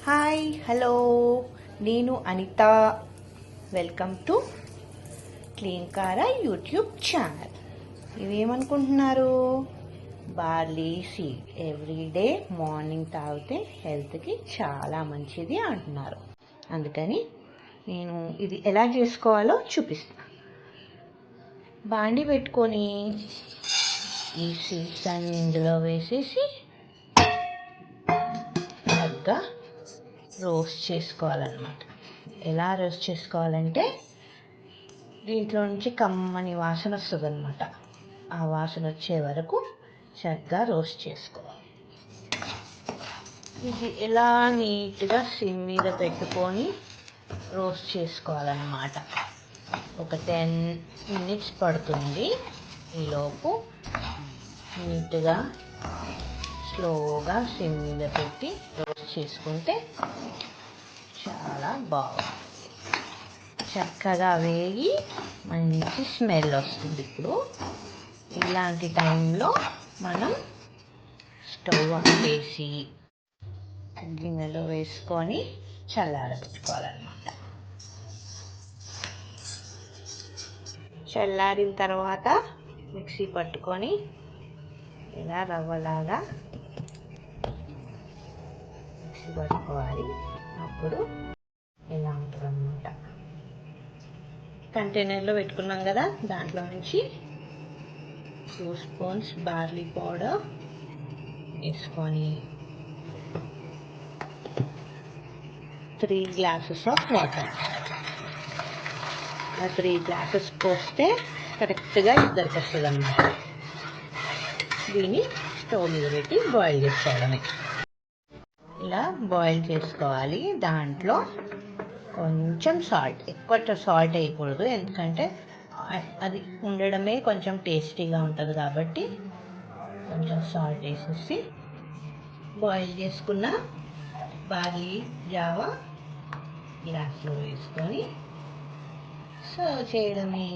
Hi hello నేను Anitha. Welcome to clean కారా YouTube channel. ఇవేమనుకుంటున్నారు? బార్లీ సీడ్ ఎవ్రీడే మార్నింగ్ తాగితే హెల్త్కి చాలా మంచిది అంటున్నారు. అందుకని నేను ఇది ఎలా చేసుకోవాలో చూపిస్తాను. బాండి పెట్టుకొని ఈ సీడ్స్ అన్ని ఇందులో వేసేసి చక్కగా రోస్ట్ చేసుకోవాలన్నమాట. ఎలా రోస్ట్ చేసుకోవాలంటే దీంట్లో నుంచి కమ్మని వాసన వస్తుంది అనమాట. ఆ వాసన వచ్చే వరకు చక్కగా రోస్ట్ చేసుకోవాలి. ఇది ఎలా నీట్గా సిమ్ మీద పెట్టుకొని రోస్ట్ చేసుకోవాలన్నమాట. ఒక 10 minutes పడుతుంది. ఈలోపు నీట్గా స్లోగా సిమ్ మీద పెట్టి రోస్ట్ చేసుకుంటే చాలా బాగుంది. చక్కగా వేగి మంచి స్మెల్ వస్తుంది. ఇప్పుడు ఇలాంటి టైంలో మనం స్టవ్ ఆన్ చేసి గిన్నెలో వేసుకొని చల్లారబెట్టుకోవాలన్నమాట. చల్లారిన తర్వాత మిక్సీ పట్టుకొని ఇలా రవ్వలాగా మిక్సీ పట్టుకోవాలి. అప్పుడు ఇలా ఉంటుంది అన్నమాట. కంటైనర్లో పెట్టుకున్నాం కదా, దాంట్లో నుంచి 2 స్పూన్స్ బార్లీ పౌడర్ వేసుకొని 3 glasses ఆఫ్ వాటర్. ఆ 3 glasses పోస్తే కరెక్ట్గా ఇద్దరికి వస్తుంది అన్నమాట. దీన్ని స్టవ్ మీద పెట్టి బాయిల్ చేసుకోవడమే. ఇలా బాయిల్ చేసుకోవాలి. దాంట్లో కొంచెం సాల్ట్, ఎక్కువ సాల్ట్ వేయకూడదు, ఎందుకంటే అది ఉండడమే కొంచెం టేస్టీగా ఉంటుంది కాబట్టి కొంచెం సాల్ట్ వేసేసి బాయిల్ చేసుకున్న బార్లీ జావా గ్లాస్లో వేసుకొని సర్వ్ చేయడమే.